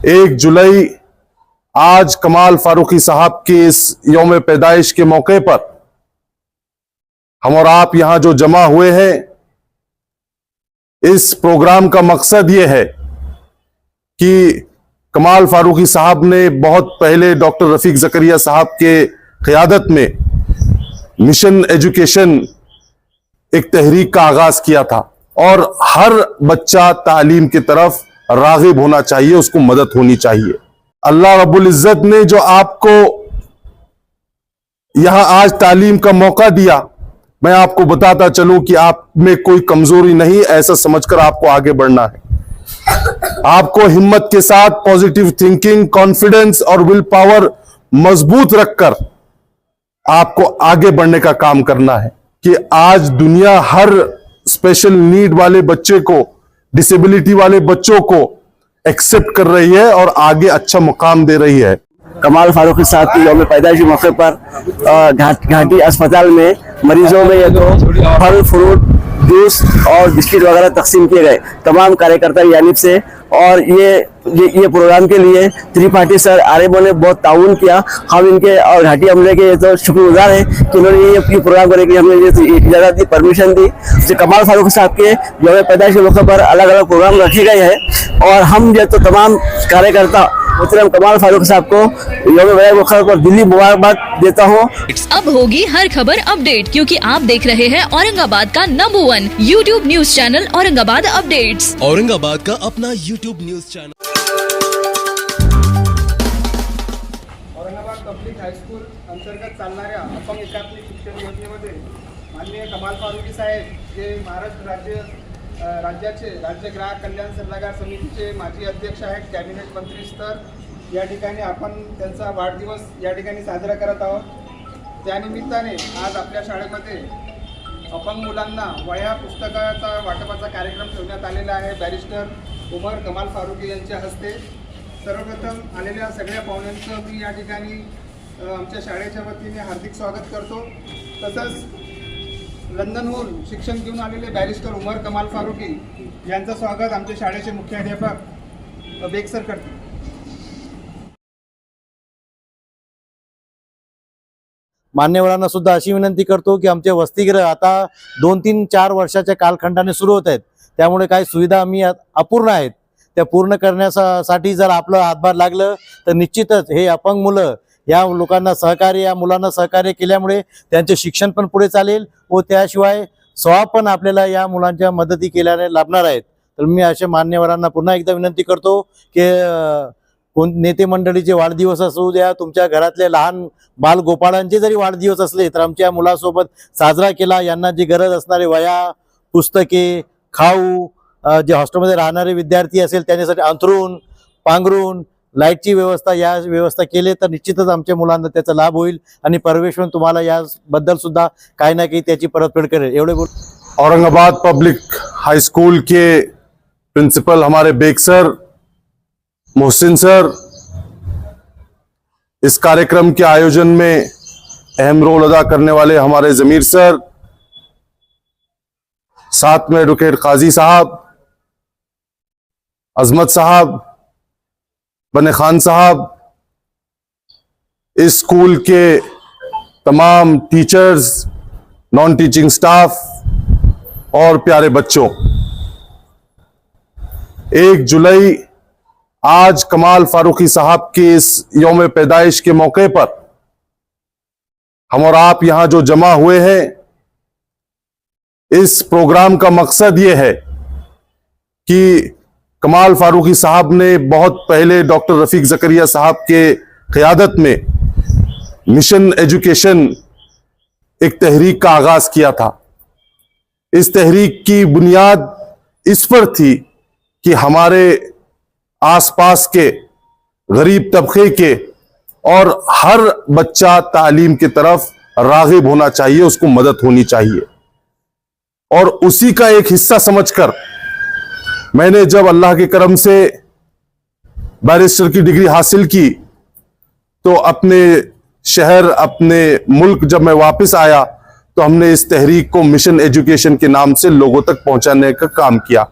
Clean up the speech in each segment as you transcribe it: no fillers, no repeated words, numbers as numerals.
1 जुलाई आज कमाल फारूकी साहब की इस यौम पैदाइश के मौके पर हम और आप यहां जो जमा हुए हैं, इस प्रोग्राम का मकसद यह है कि कमाल फारूकी साहब ने बहुत पहले डॉक्टर रफीक ज़करिया साहब के क़यादत में मिशन एजुकेशन एक तहरीक का आगाज किया था और हर बच्चा तालीम की तरफ राग़िब होना चाहिए, उसको मदद होनी चाहिए। अल्लाह रब्बुल इज़्ज़त ने जो आपको यहां आज तालीम का मौका दिया, मैं आपको बताता चलूं कि आप में कोई कमजोरी नहीं, ऐसा समझकर आपको आगे बढ़ना है। आपको हिम्मत के साथ पॉजिटिव थिंकिंग, कॉन्फिडेंस और विल पावर मजबूत रखकर आपको आगे बढ़ने का काम करना है कि आज दुनिया हर स्पेशल नीड वाले बच्चे को, डिसेबिलिटी वाले बच्चों को एक्सेप्ट कर रही है और आगे अच्छा मुकाम दे रही है। कमाल फारूकी साहब की यौम पैदाइश के मौके पर घाटी अस्पताल में मरीजों में ये तो फल, फ्रूट, जूस और बिस्किट वगैरह तकसीम किए गए तमाम कार्यकर्ता की जानिब से। और ये प्रोग्राम के लिए त्रिपाठी सर आरएमओ ने बहुत ताउन किया। हम इनके और घाटी अमले के तो शुक्रगुजार हैं कि उन्होंने ये प्रोग्राम करने की हमें ये इजाज़त दी, परमिशन दी। जो कमाल फारूकी साहब के यौम पैदाइश के मौके पर अलग अलग प्रोग्राम रखे गए हैं और हम जो तो तमाम कार्यकर्ता मोहतरम कमाल फारूकी साहब को यौम पैदाइश पर दिल्ली मुबारकबाद देता हूँ। अब होगी हर खबर अपडेट, क्योंकि आप देख रहे हैं औरंगाबाद का number 1 YouTube news channel Aurangabad updates. Aurangabad का अपना YouTube news channel. Aurangabad public high school अंतर्गत चालणाऱ्या अपंग एकात्मिक शिक्षण योजनेमध्ये माननीय कमाल फारूकी साहेब जे महाराष्ट्र राज्याचे राज्य ग्राहक कल्याण सल्लागार समितीचे माजी अध्यक्ष आहेत, कॅबिनेट मंत्री स्तर, या ठिकाणी आपण त्यांचा वाढदिवस या ठिकाणी साजरा करत आहोत। त्यानिमित्ताने आज आपल्या शाळेमध्ये अपंग मुलांना वह्या पुस्तकाचा वाटपाचा कार्यक्रम ठेवण्यात आलेला आहे। बॅरिस्टर उमर कमाल फारूकी यांच्या हस्ते सर्वप्रथम आलेल्या सगळ्या पाहुण्यांचं मी या ठिकाणी आमच्या शाळेच्या वतीने हार्दिक स्वागत करतो। तसंच लंडनहून शिक्षण घेऊन आलेले बॅरिस्टर उमर कमाल फारूकी यांचं स्वागत आमच्या शाळेचे मुख्याध्यापक बेग सर करतील। मान्यवरांना सुद्धा अशी विनंती करतो की आमचे वसतिगृह आता 2-3-4 वर्षाच्या कालखंडाने सुरू होत आहेत, त्यामुळे काही सुविधा आम्ही अपूर्ण आहेत, त्या पूर्ण करण्यासाठी जर आपलं हातभार लागलं तर निश्चितच हे अपंग मुलं या लोकांना सहकार्य, या मुलांना सहकार्य केल्यामुळे त्यांचे शिक्षण पण पुढे चालेल व त्याशिवाय स्वाब पण आपल्याला या मुलांच्या मदती केल्याने लाभणार आहेत। तर मी अशा मान्यवरांना पुन्हा एकदा विनंती करतो की नेते मंडळीचे वाढदिवस असू द्या, तुमच्या घरातले लहान बाल गोपाळांचे जरी वाढदिवस असले तर आमच्या मुलासोबत साजरा केला। यांना जी गरज असणारे वह्या, पुस्तके, खाऊ, जे हॉस्टेलमध्ये राहणारे विद्यार्थी असेल त्यांच्यासाठी अंथरूण, पांघरूण, लाईटची व्यवस्था, या व्यवस्था केली तर निश्चितच आमच्या मुलांना त्याचा लाभ होईल आणि परमेश्वर तुम्हाला याबद्दल सुद्धा काही ना काही त्याची परतफेड करेल। एवढे बोल। औरंगाबाद पब्लिक हाई स्कूल के प्रिंसिपल हमारे बेग सर, मोहसिन सर, इस कार्यक्रम के आयोजन में अहम रोल अदा करने वाले हमारे जमीर सर, साथ में एडवोकेट काजी साहब, अजमत साहब, बने खान साहब, इस स्कूल के तमाम टीचर्स, नॉन टीचिंग स्टाफ और प्यारे बच्चों, 1 जुलाई आज कमाल फारूकी साहब की इस यौम पैदाइश के मौके पर हम और आप यहां जो जमा हुए हैं, इस प्रोग्राम का मकसद यह है कि कमाल फारूकी साहब ने बहुत पहले डॉक्टर रफीक ज़करिया साहब के क़यादत में मिशन एजुकेशन एक तहरीक का आगाज किया था। इस तहरीक की बुनियाद इस पर थी कि हमारे आसपास के गरीब तबके के और हर बच्चा तालीम की तरफ राग़िब होना चाहिए, उसको मदद होनी चाहिए। और उसी का एक हिस्सा समझकर मैंने जब अल्लाह के करम से बैरिस्टर की डिग्री हासिल की तो अपने शहर, अपने मुल्क जब मैं वापस आया तो हमने इस तहरीक को मिशन एजुकेशन के नाम से लोगों तक पहुंचाने का काम किया।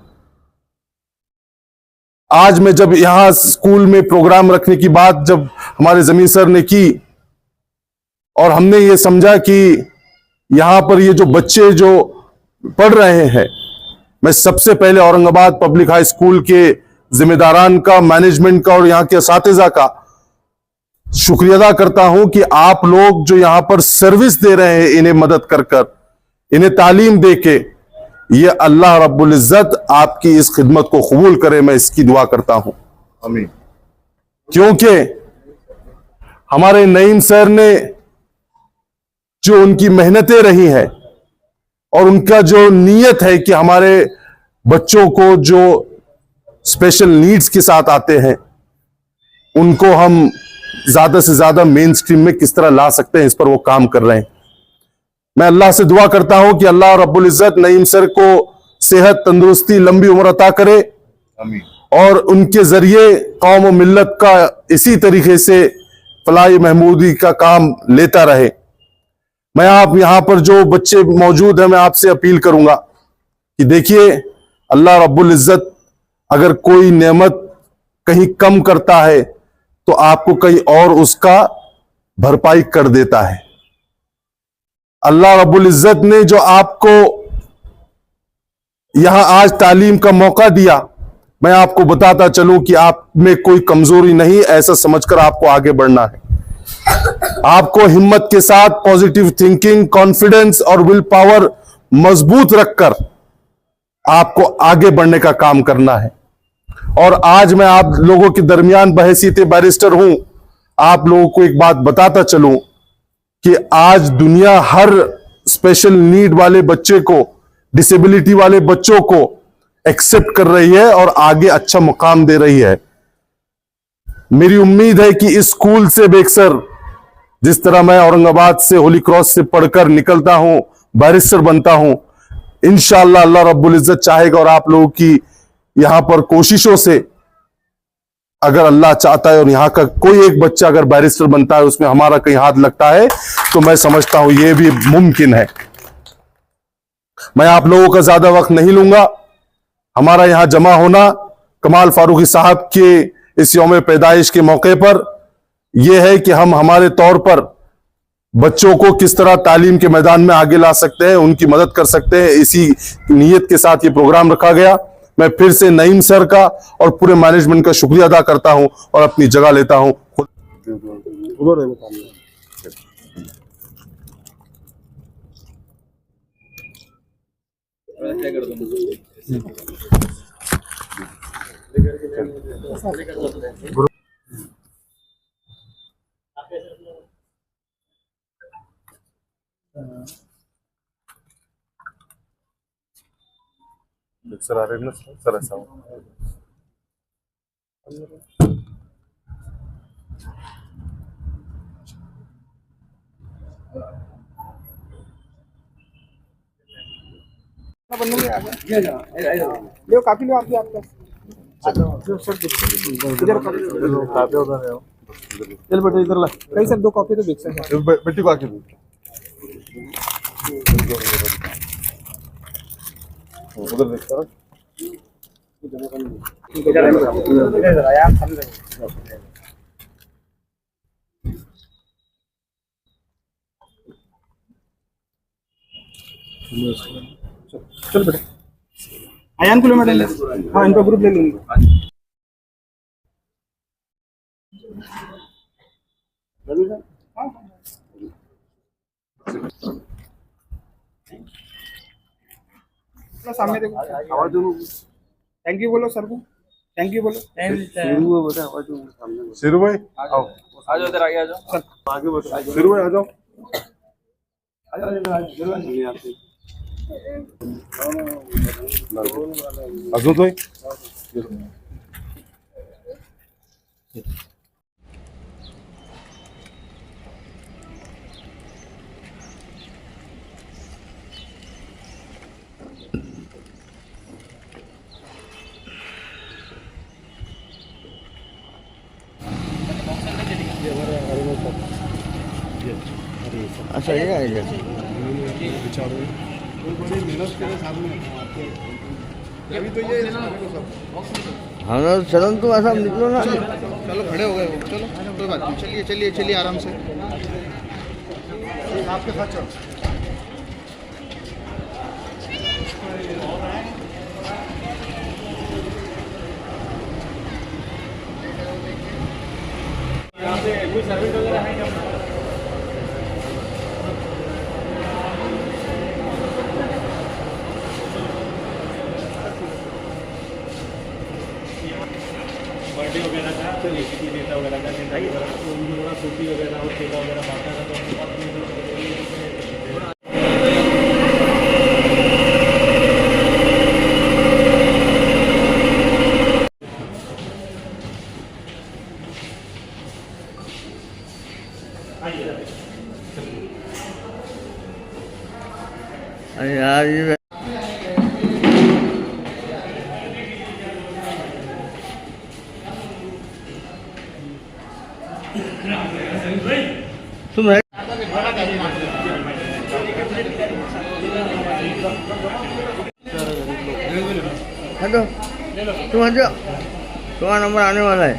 आज मैं जब यहां स्कूल में प्रोग्राम रखने की बात जब हमारे जमीन सर ने की और हमने ये समझा कि यहां पर ये जो बच्चे जो पढ़ रहे हैं, मैं सबसे पहले औरंगाबाद पब्लिक हाई स्कूल के जिम्मेदारान का, मैनेजमेंट का और यहां के असातिज़ा का शुक्रिया अदा करता हूं कि आप लोग जो यहां पर सर्विस दे रहे हैं, इन्हें मदद कर कर, इन्हें तालीम दे के, ये अल्लाह रब्बुल इज्जत आपकी इस खिदमत को कबूल करे, मैं इसकी दुआ करता हूं। आमीन। क्योंकि हमारे नईम सर ने जो उनकी मेहनतें रही हैं और उनका जो नीयत है कि हमारे बच्चों को जो स्पेशल नीड्स के साथ आते हैं उनको हम ज्यादा से ज्यादा मेन स्ट्रीम में किस तरह ला सकते हैं, इस पर वो काम कर रहे हैं। मैं अल्लाह से दुआ करता हूं कि अल्लाह रब्बुल इज्जत नईम सर को सेहत, तंदुरुस्ती, लंबी उम्र अता करे और उनके जरिए कौम और मिल्लत का इसी तरीके से फलाही महमूदी का काम लेता रहे। मैं आप यहां पर जो बच्चे मौजूद हैं, मैं आपसे अपील करूंगा कि देखिए, अल्लाह रब्बुल इज्जत अगर कोई नेमत कहीं कम करता है तो आपको कहीं और उसका भरपाई कर देता है। अल्लाह रब्बुल इज्जत ने जो आपको यहां आज तालीम का मौका दिया, मैं आपको बताता चलूं कि आप में कोई कमजोरी नहीं, ऐसा समझकर आपको आगे बढ़ना है। आपको हिम्मत के साथ पॉजिटिव थिंकिंग, कॉन्फिडेंस और विल पावर मजबूत रखकर आपको आगे बढ़ने का काम करना है। और आज मैं आप लोगों के दरमियान बहसीत बैरिस्टर हूं, आप लोगों को एक बात बताता चलूं कि आज दुनिया हर स्पेशल नीड वाले बच्चे को, डिसेबिलिटी वाले बच्चों को एक्सेप्ट कर रही है और आगे अच्छा मुकाम दे रही है। मेरी उम्मीद है कि इस स्कूल से बेक्सर, जिस तरह मैं औरंगाबाद से होली क्रॉस से पढ़कर निकलता हूं, बैरिस्टर बनता हूं, इंशाअल्लाह अल्लाह रब्बुल इज्जत चाहेगा और आप लोगों की यहां पर कोशिशों से, अगर अल्लाह चाहता है और यहां का कोई एक बच्चा अगर बैरिस्टर बनता है, उसमें हमारा कहीं हाथ लगता है, तो मैं समझता हूं यह भी मुमकिन है। मैं आप लोगों का ज्यादा वक्त नहीं लूंगा। हमारा यहां जमा होना कमाल फारूकी साहब के इस यौम पैदाइश के मौके पर यह है कि हम हमारे तौर पर बच्चों को किस तरह तालीम के मैदान में आगे ला सकते हैं, उनकी मदद कर सकते हैं। इसी नीयत के साथ ये प्रोग्राम रखा गया। मैं फिर से नईम सर का और पूरे मैनेजमेंट का शुक्रिया अदा करता हूं और अपनी जगह लेता हूं। सर आ रहे हैं ना सर, ऐसा बनने में आ गया। लो काफी लो, आप भी आपका चल बेटा इधर ला। कहीं सर 2 कॉपी तो देख सकते हैं। बेटी को आके उधर देखता रहा। चल बेटा, आयान को लो मैडम। हाँ, इनका ग्रुप ले लेंगे। सामने देखो, आवाज दो। थैंक यू बोलो सर को, थैंक यू बोलो। सिरू भाई आओ, आ जाओ, इधर आगे आ जाओ। आगे बढ़ो। सिरू भाई आ जाओ। अजूत भाई अच्छा, ये आएगा। बड़ी मेहनत के सामने अभी तो ये हाँ चलन तुम ऐसा निकलो ना। चलो खड़े हो गए हो, चलो कोई बात नहीं, चलिए चलिए चलिए आराम से। आपके साथ चलो। बर्थडे वगैरह का चलिए किसी नेता वगैरह का नेता वगैरह का उनको थोड़ा टोपी वगैरह और ठेका वगैरह बांटा था तो उनको अपने अरे यार ये तुम है हटो, तुम हटो, तुम्हारा नंबर आने वाला है।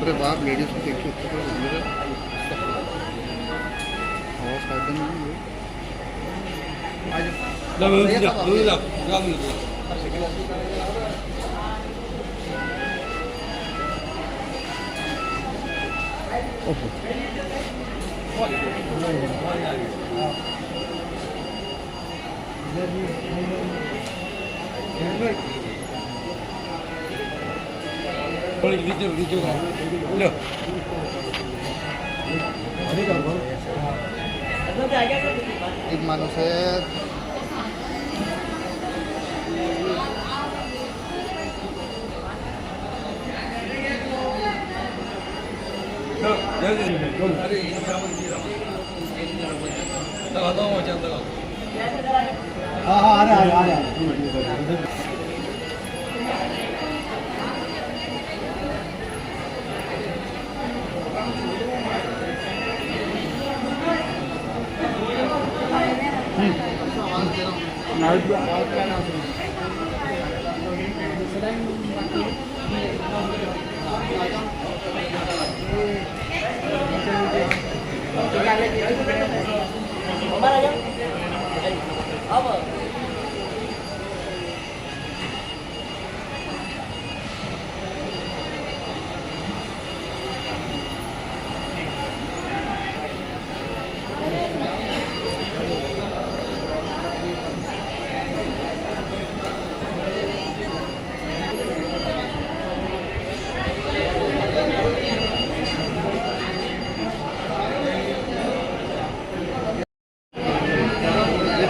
अरे बाप, लेडीज को देखिए, आवाज काटते नहीं एक माणूस आहे.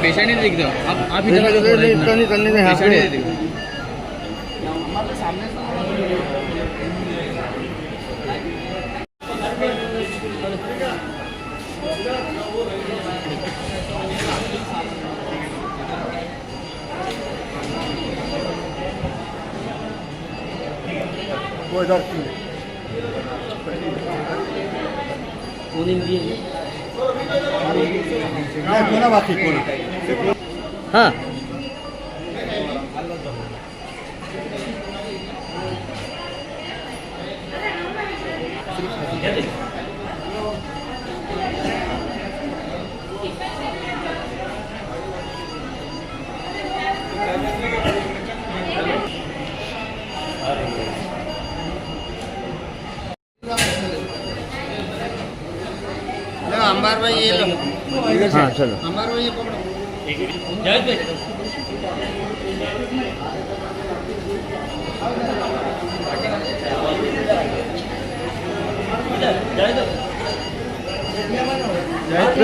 पेशेंट नहीं दिखते हो आप इतना नहीं करने में हाँ हाँ अंबार भाई ये लो. हाँ चलो अंबार भाई ये पकड़ो. बात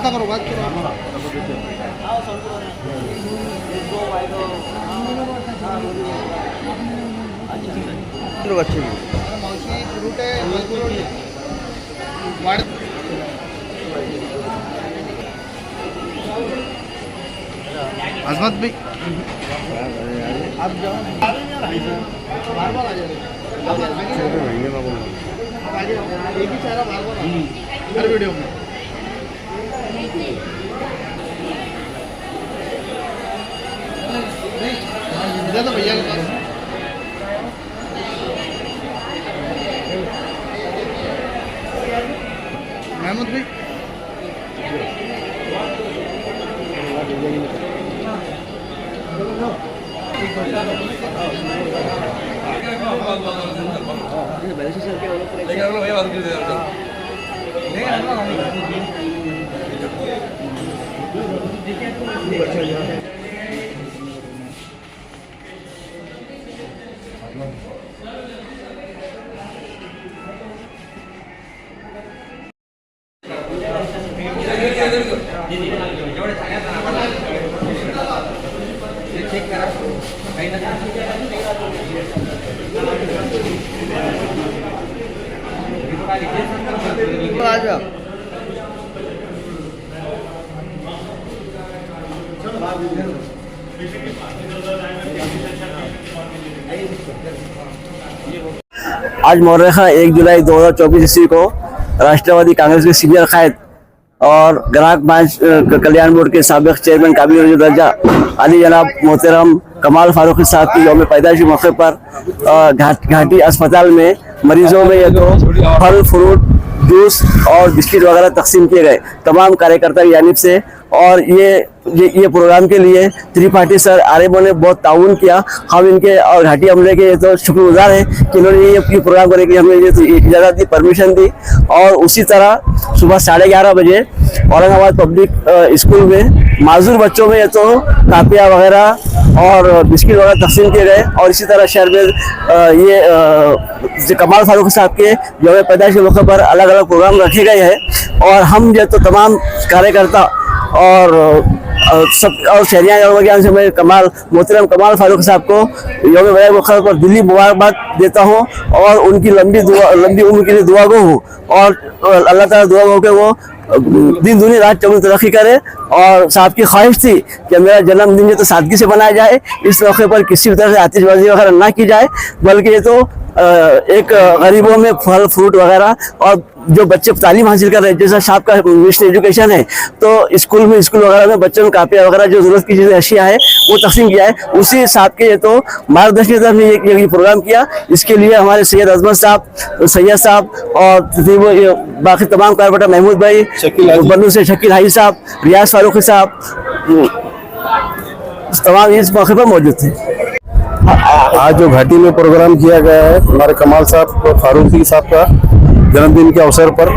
करो मावशी फ्रूट आहे वाढ अजमत भाई आप जाओ बार-बार आ जाओ एक ही चारा बार-बार हर वीडियो में इधर तो भैया के पास महमूद भाई राजा आज मौरखा 1 जुलाई 2024 ईस्वी को राष्ट्रवादी कांग्रेस के सीनियर कायद और ग्राहक बांझ कल्याण बोर्ड के साबिक चेयरमैन काबिल दर्जा अली जनाब मोहतरम कमाल फारूकी साहब की यौम पैदाइश मौके पर घाटी अस्पताल में मरीजों में ये तो फल फ्रूट जूस और बिस्किट वगैरह तकसीम किए गए तमाम कार्यकर्ता की जानिब से। और ये प्रोग्राम के लिए त्रिपाठी सर आरएमओ ने बहुत ताउन किया। हम इनके और घाटी अमले के तो शुक्रगुजार हैं कि इन्होंने ये प्रोग्राम करने की हमें ये इजाज़त दी, परमिशन दी। और उसी तरह सुबह 11:30 बजे औरंगाबाद पब्लिक स्कूल में माजूर बच्चों में ये तो कापियाँ वगैरह और बिस्किट वगैरह तकसीम किए गए। और इसी तरह शहर में ये कमाल फारूकी साहब के यौम पैदाइश के मौके पर अलग अलग प्रोग्राम रखे गए हैं। और हम जो तो तमाम कार्यकर्ता और सब और शहरियाँ से मैं मोहतरम कमाल फारूकी साहब को यौम पैदाइश मौके पर दिली मुबारकबाद देता हूँ और उनकी लंबी उम्र के लिए दुआ गो हूँ। और अल्लाह ताला दुआ गो के वो दिन दुनी रात चौबीस तरक्की करे। और साहब की ख्वाहिश थी कि मेरा जन्मदिन जो तो सादगी से मनाया जाए, इस मौके पर किसी भी तरह से आतिशबाजी वगैरह ना की जाए, बल्कि ये तो एक गरीबों में फल फ्रूट वगैरह और जो बच्चे तालीम हासिल कर रहे हैं, जैसा साहब का मिशन एजुकेशन है तो स्कूल वगैरह में बच्चों में कापियाँ वगैरह जो ज़रूरत की चीज़ें अशिया है वो तकसीम किया है। उसी साहब के ये तो मार्गदर्शन की तरफ ने ये प्रोग्राम किया। इसके लिए हमारे सैयद अजमत साहब, सैयद साहब और बाकी तमाम कारपोरेटर महमूद भाई, बन्नू से शकील हाई साहब, रियाज फारूकी साहब तमाम इस मौके पर मौजूद थे। आज जो घाटी में प्रोग्राम किया गया है हमारे कमाल साहब फारूकी साहब का जन्मदिन के अवसर पर,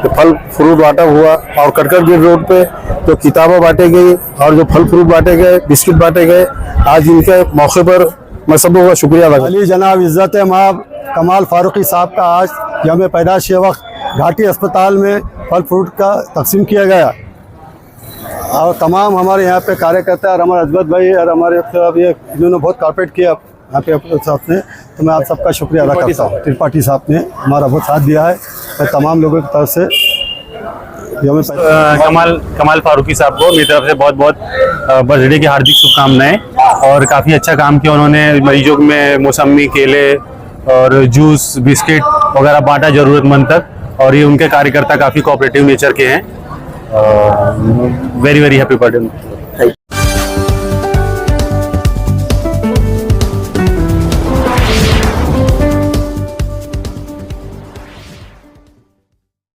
तो फल फ्रूट बांटा हुआ और कटकर गेट रोड पे तो किताबें बांटे गई और जो फल फ्रूट बांटे गए, बिस्किट बांटे गए। आज इनके मौके पर मैं सब लोगों का शुक्रिया अदा करता हूं। अली जनाब इज़्ज़त माब कमाल फारूकी साहब का आज यौम पैदाइश के वक्त घाटी अस्पताल में फल फ्रूट का तकसीम किया गया। और तमाम हमारे यहाँ पे कार्यकर्ता और हमारे अजमत भाई और हमारे ये इन्होंने बहुत कॉर्पोरेट किया यहाँ पे साहब ने, तो मैं आप सबका शुक्रिया अदा करता हूँ। त्रिपाठी साहब ने हमारा बहुत साथ दिया है। मैं तमाम लोगों की तरफ से कमाल फारूकी साहब को मेरी तरफ से बहुत बहुत बर्थडे की हार्दिक शुभकामनाएं। और काफ़ी अच्छा काम किया उन्होंने, मरीजों में मौसमी, केले और जूस, बिस्किट वगैरह बांटा ज़रूरतमंद तक। और ये उनके कार्यकर्ता काफ़ी कोऑपरेटिव नेचर के हैं। Very very happy birthday.